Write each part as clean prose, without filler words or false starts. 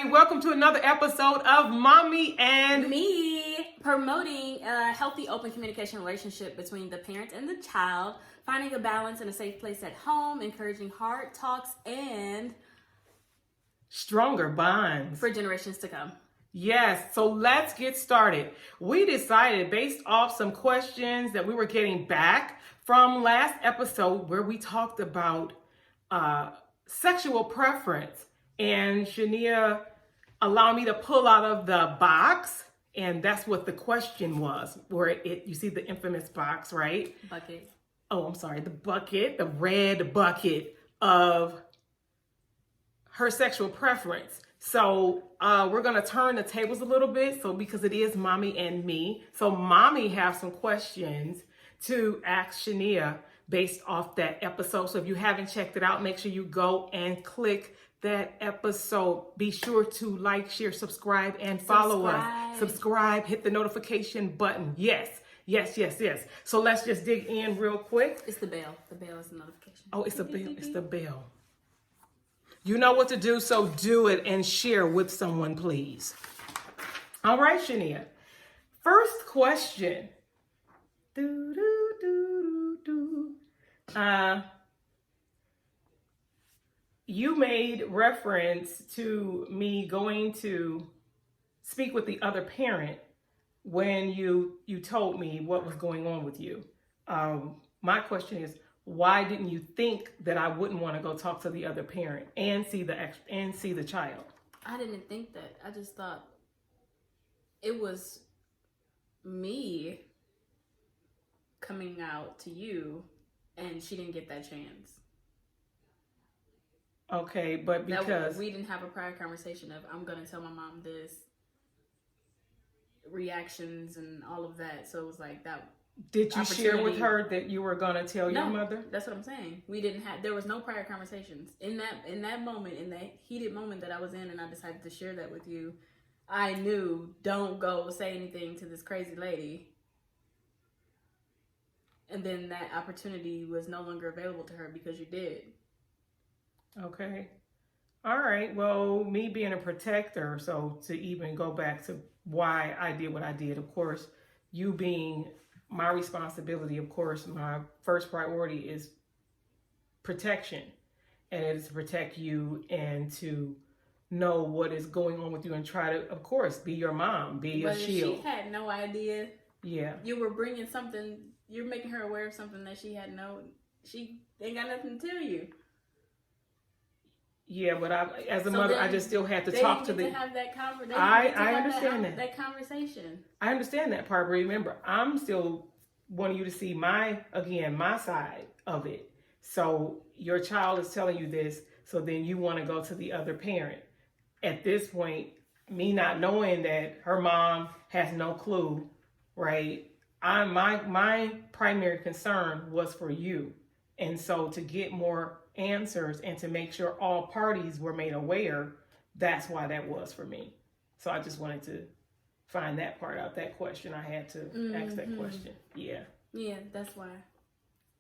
everybody. Welcome to another episode of Mommy and Me, promoting a healthy, open communication relationship between the parent and the child, finding a balance and a safe place at home, encouraging hard talks, and stronger bonds for generations to come. Yes, so let's get started. We decided, based off some questions that we were getting back from last episode where we talked about sexual preference, and Shania allowed me to pull out of the box, and that's what the question was, where you see the infamous box, right? Bucket. Oh, I'm sorry, the bucket, the red bucket of her sexual preference. So we're going to turn the tables a little bit, so because it is Mommy and Me. So Mommy has some questions to ask Shania based off that episode. So if you haven't checked it out, make sure you go and click that episode. Be sure to like, share, subscribe, and follow us. Subscribe, hit the notification button. Yes. So let's just dig in real quick. It's the bell. The bell is the notification. Oh, it's the bell. It's the bell. You know what to do, so do it and share with someone, please. All right, Shania. First question. You made reference to me going to speak with the other parent when you told me what was going on with you. My question is, why didn't you think that I wouldn't want to go talk to the other parent and see the child? I didn't think that. I just thought it was me coming out to you, and she didn't get that chance. Okay, but because we didn't have a prior conversation of, I'm going to tell my mom this, reactions and all of that. So it was like that. Did you share with her that you were going to tell your mother? That's what I'm saying. There was no prior conversations. In that moment, in that heated moment that I was in, and I decided to share that with you, I knew, don't go say anything to this crazy lady. And then that opportunity was no longer available to her because you did. Okay. All right. Well, me being a protector, so to even go back to why I did what I did, of course, you being my responsibility, of course, my first priority is protection, and it is to protect you and to know what is going on with you and try to, of course, be your mom, be your shield. She had no idea. Yeah. You were bringing something, you're making her aware of something that she ain't got nothing to tell you. Yeah, but as a mother, I just still had to talk to have that conversation. I understand that conversation. I understand that part, but remember, I'm still wanting you to see my side of it. So your child is telling you this, so then you want to go to the other parent. At this point, me not knowing that her mom has no clue, right? My primary concern was for you. And so to get more answers and to make sure all parties were made aware, that's why that was for me. So I just wanted to find that part out, that question. I had to ask that question. Yeah, that's why,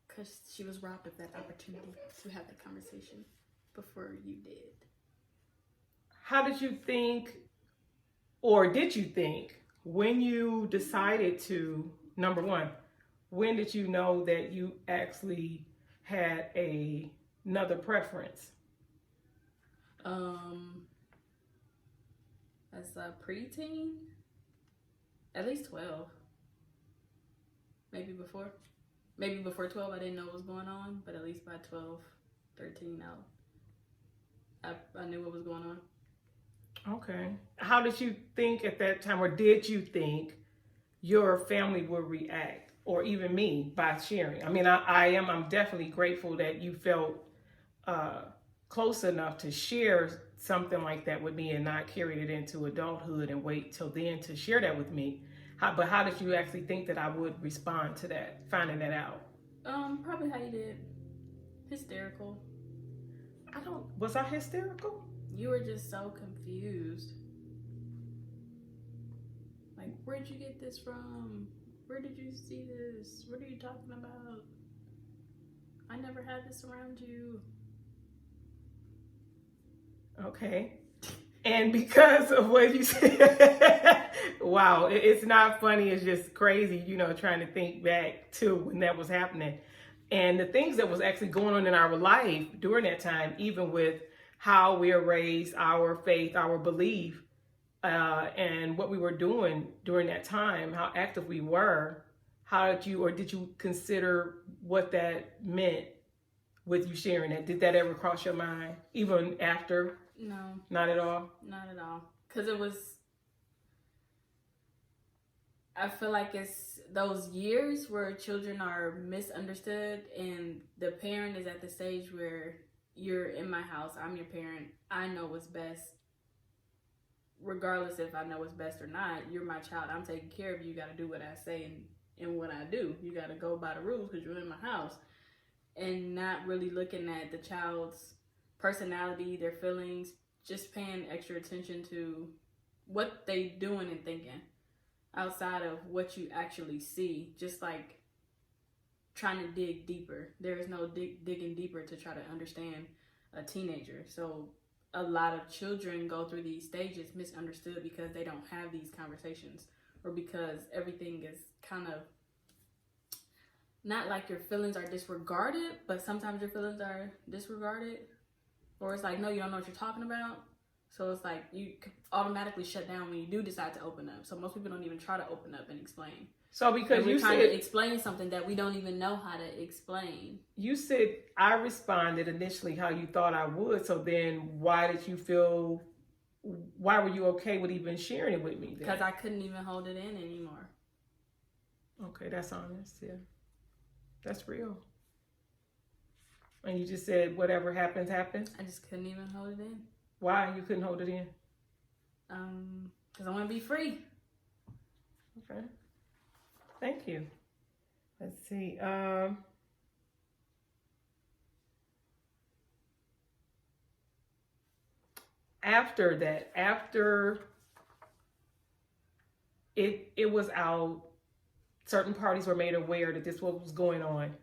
because she was robbed of that opportunity to have that conversation before you did. How did you think, or did you think, when you decided to, number one, when did you know that you actually had another preference? As a preteen, at least 12. Maybe before 12, I didn't know what was going on, but at least by 12, 13, I knew what was going on. Okay. How did you think at that time, or did you think your family would react, or even me, by sharing? I mean, I'm definitely grateful that you felt close enough to share something like that with me and not carried it into adulthood and wait till then to share that with me. But how did you actually think that I would respond to that, finding that out? Probably how you did. Hysterical. Was I hysterical? You were just so confused. Like, where'd you get this from? Where did you see this? What are you talking about? I never had this around you. Okay. And because of what you said, wow, it's not funny. It's just crazy, trying to think back to when that was happening. And the things that was actually going on in our life during that time, even with how we are raised, our faith, our belief, and what we were doing during that time, how active we were, did you consider what that meant with you sharing that? Did that ever cross your mind, even after? No. Not at all? Not at all. Because I feel like it's those years where children are misunderstood and the parent is at the stage where you're in my house, I'm your parent, I know what's best. Regardless if I know what's best or not, you're my child, I'm taking care of you, you got to do what I say and what I do. You got to go by the rules because you're in my house. And not really looking at the child's personality, their feelings, just paying extra attention to what they doing and thinking outside of what you actually see. Just like trying to dig deeper. There is no digging deeper to try to understand a teenager. So a lot of children go through these stages misunderstood because they don't have these conversations, or because everything is kind of not like your feelings are disregarded, but sometimes your feelings are disregarded. Or it's like, no, you don't know what you're talking about. So it's like you automatically shut down when you do decide to open up. So most people don't even try to open up and explain. So because we're trying to explain something that we don't even know how to explain. You said I responded initially how you thought I would. So then why were you okay with even sharing it with me then? Because I couldn't even hold it in anymore. Okay, that's honest, yeah. That's real. And you just said whatever happens, happens? I just couldn't even hold it in. Why you couldn't hold it in? Because I want to be free. Okay. Thank you. Let's see. After that, after it was out, certain parties were made aware that this was going on.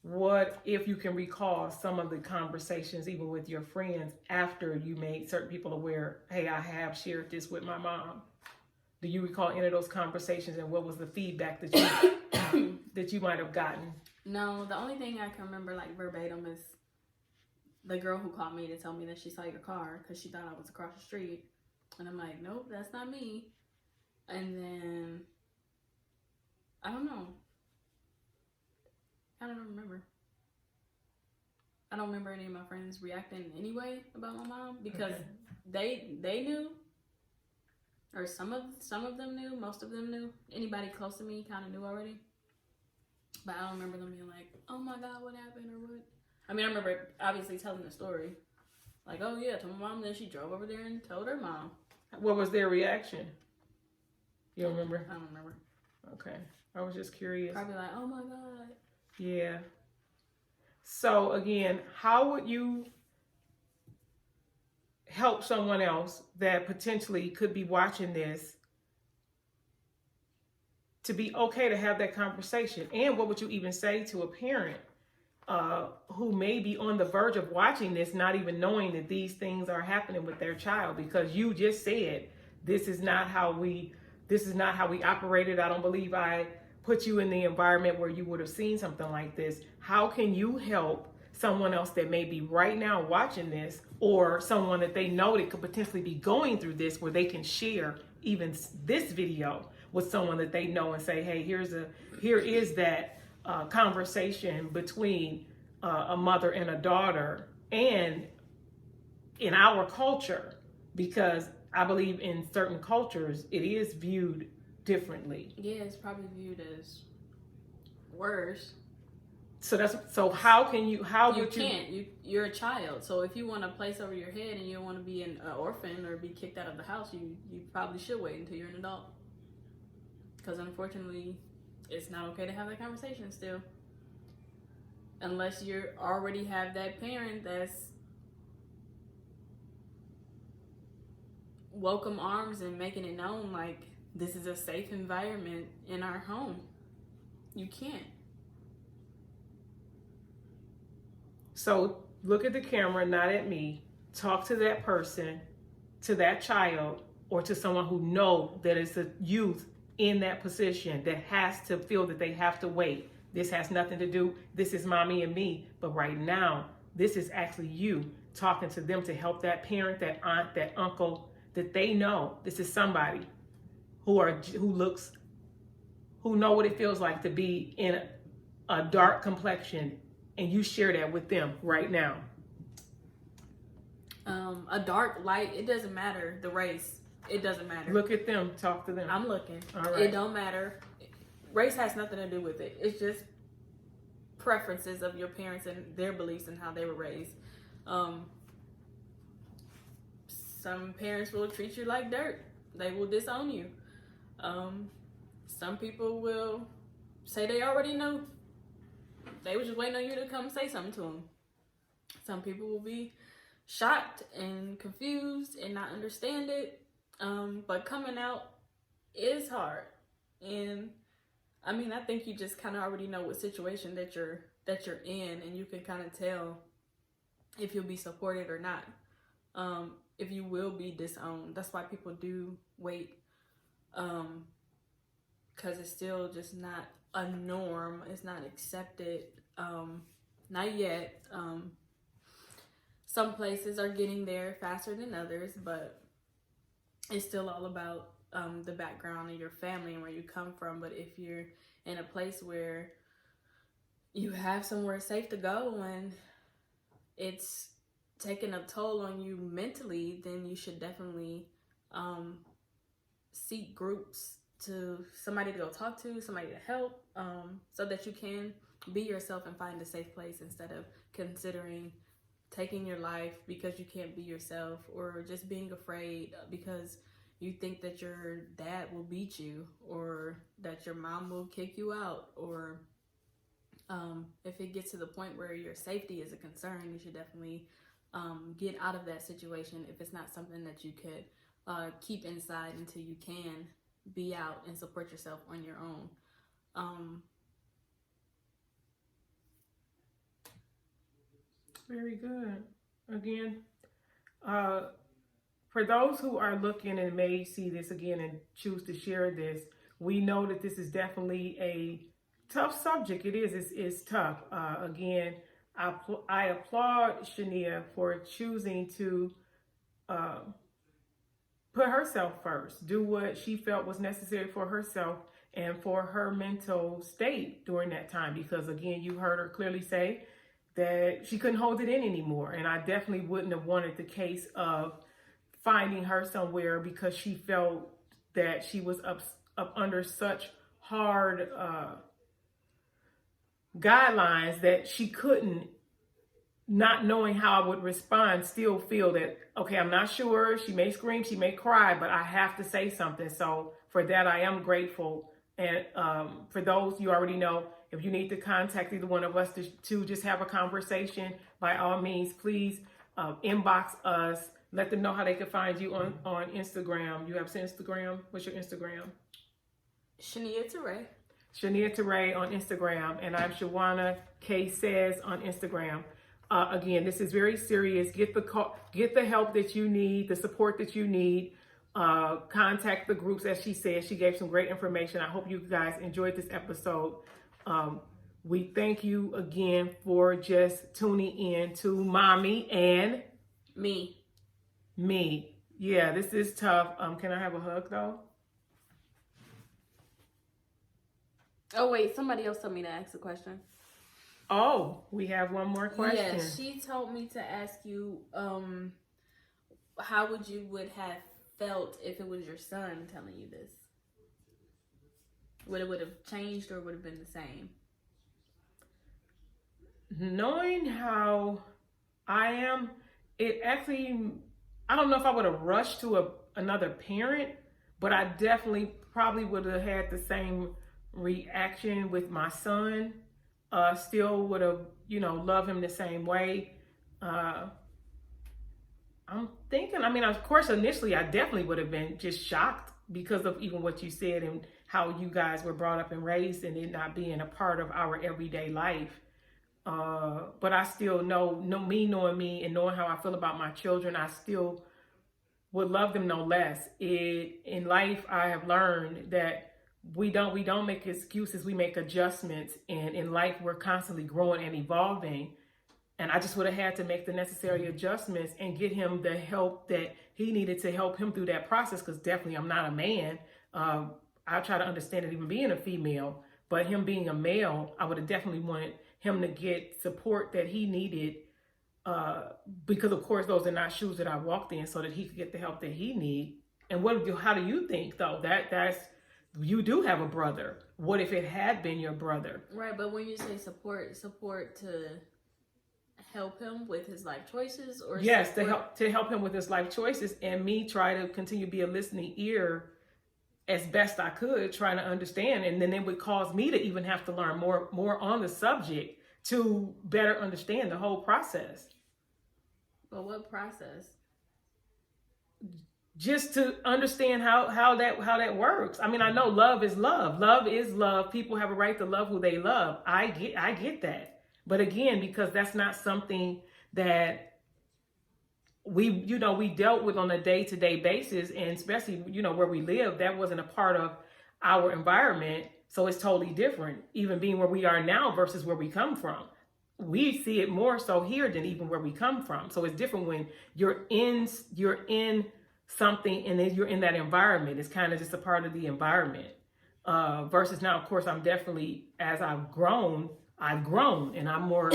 What, if you can recall, some of the conversations, even with your friends, after you made certain people aware, hey, I have shared this with my mom? Do you recall any of those conversations, and what was the feedback that you that you might have gotten? No, the only thing I can remember like verbatim is the girl who called me to tell me that she saw your car because she thought I was across the street. And I'm like, nope, that's not me. And then, I don't know. I don't remember. I don't remember any of my friends reacting anyway about my mom because they knew, or some of them knew, most of them knew. Anybody close to me kind of knew already. But I don't remember them being like, oh my God, what happened or what? I mean, I remember obviously telling the story. Like, oh yeah, to my mom, then she drove over there and told her mom. What was their reaction? You don't remember? I don't remember. Okay. I was just curious. Probably like, oh my God. Yeah. So again, how would you help someone else that potentially could be watching this to be okay to have that conversation? And what would you even say to a parent who may be on the verge of watching this, not even knowing that these things are happening with their child? Because you just said, this is not how we operated. I don't believe I put you in the environment where you would have seen something like this. How can you help someone else that may be right now watching this, or someone that they know that could potentially be going through this, where they can share even this video with someone that they know and say, hey, here is that conversation between a mother and a daughter, and in our culture, because I believe in certain cultures it is viewed differently. Yeah, it's probably viewed as worse. So how can you? You're a child. So if you want a place over your head and you don't want to be an orphan or be kicked out of the house, you probably should wait until you're an adult. Because unfortunately, it's not okay to have that conversation still, unless you already have that parent that's welcome arms and making it known like this is a safe environment in our home. You can't. So look at the camera, not at me. Talk to that person to that child or to someone who know that it's a youth in that position that has to feel that they have to wait. This has nothing to do, this is mommy and me. But right now, this is actually you talking to them to help that parent, that aunt, that uncle, that they know this is somebody who know what it feels like to be in a dark complexion, and you share that with them right now. A dark, light, it doesn't matter. The race, it doesn't matter. Look at them, talk to them. I'm looking. All right. It don't matter. Race has nothing to do with it. It's just preferences of your parents and their beliefs and how they were raised. Some parents will treat you like dirt. They will disown you. Some people will say they already know. They were just waiting on you to come say something to them. Some people will be shocked and confused and not understand it. But coming out is hard. And I mean, I think you just kind of already know what situation that you're in, and you can kind of tell if you'll be supported or not. If you will be disowned. That's why people do wait. Because it's still just not a norm. It's not accepted. Not yet. Some places are getting there faster than others, but it's still all about the background of your family and where you come from. But if you're in a place where you have somewhere safe to go and it's taking a toll on you mentally, then you should definitely seek groups, to somebody to go talk to, somebody to help, so that you can be yourself and find a safe place instead of considering taking your life because you can't be yourself, or just being afraid because you think that your dad will beat you, or that your mom will kick you out, or if it gets to the point where your safety is a concern, you should definitely get out of that situation if it's not something that you could keep inside until you can be out and support yourself on your own. Very good. Again, for those who are looking and may see this again and choose to share this, we know that this is definitely a tough subject. It is. It's tough. Again, I applaud Shania for choosing to put herself first, do what she felt was necessary for herself and for her mental state during that time. Because again, you heard her clearly say that she couldn't hold it in anymore. And I definitely wouldn't have wanted the case of finding her somewhere because she felt that she was up under such hard guidelines that she couldn't, not knowing how I would respond, still feel that, okay, I'm not sure. She may scream, she may cry, but I have to say something. So for that, I am grateful. And for those, you already know, if you need to contact either one of us to just have a conversation, by all means, please inbox us. Let them know how they can find you on Instagram. You have Instagram? What's your Instagram? Shania Teray. Shania Teray on Instagram. And I'm Shawana K Says on Instagram. Again, this is very serious. Get the help that you need, the support that you need. Contact the groups, as she said. She gave some great information. I hope you guys enjoyed this episode. We thank you again for just tuning in to Mommy and Me. Yeah, this is tough. Can I have a hug though? Oh wait, somebody else told me to ask a question. Oh, we have one more question. Yeah, she told me to ask you, how would you have felt if it was your son telling you this? Would have changed or would have been the same? Knowing how I am, it actually, I don't know if I would have rushed to another parent, but I definitely probably would have had the same reaction with my son. Still would have, loved him the same way. I'm thinking, of course, initially I definitely would have been just shocked because of even what you said and how you guys were brought up and raised and it not being a part of our everyday life. But I still know me knowing me and knowing how I feel about my children, I still would love them no less. In life, I have learned that we don't make excuses, we make adjustments. And in life, we're constantly growing and evolving. And I just would have had to make the necessary adjustments and get him the help that he needed to help him through that process. Because definitely I'm not a man. I try to understand it even being a female, but him being a male, I would have definitely wanted him to get support that he needed, because of course those are not shoes that I walked in, so that he could get the help that he needs. And how do you think though? That's you do have a brother. What if it had been your brother? Right, but when you say support to help him with his life choices, or yes, to help him with his life choices, and me try to continue to be a listening ear as best I could, trying to understand. And then it would cause me to even have to learn more on the subject to better understand the whole process. But what process? Just to understand how that works. I mean, I know love is love. Love is love. People have a right to love who they love. I get that. But again, because that's not something that we dealt with on a day-to-day basis, and especially, where we live, that wasn't a part of our environment. So it's totally different, even being where we are now versus where we come from. We see it more so here than even where we come from. So it's different when you're in something and then you're in that environment. It's kind of just a part of the environment. Versus now, of course, I'm definitely, as I've grown and I'm more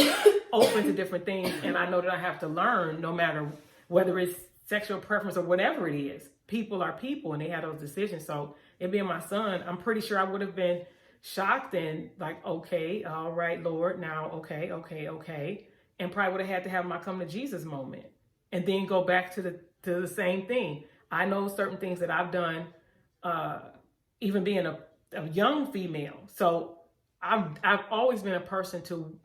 open to different things. And I know that I have to learn, no matter whether it's sexual preference or whatever it is. People are people and they have those decisions. So it being my son, I'm pretty sure I would have been shocked and like, okay, all right, Lord, now, okay. And probably would have had to have my come to Jesus moment and then go back to the same thing. I know certain things that I've done, even being a young female. So I've always been a person to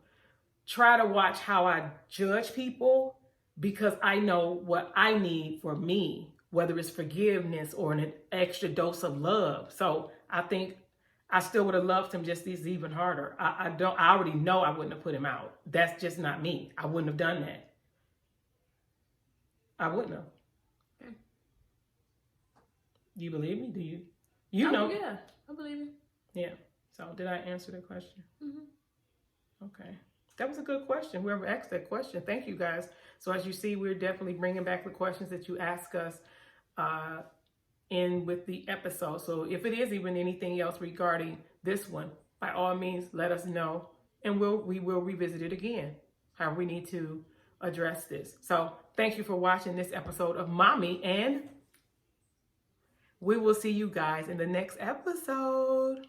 try to watch how I judge people, because I know what I need for me, whether it's forgiveness or an extra dose of love. So I think I still would have loved him just even harder. I already know I wouldn't have put him out. That's just not me. I wouldn't have done that. I wouldn't have. Okay. You believe me? Do you? Yeah, I believe you. Yeah. So did I answer the question? Mm-hmm. Okay. That was a good question. Whoever asked that question, thank you guys. So as you see, we're definitely bringing back the questions that you ask us in with the episode. So if it is even anything else regarding this one, by all means, let us know, and we will revisit it again, how we need to address this. So thank you for watching this episode of Mommy, and we will see you guys in the next episode.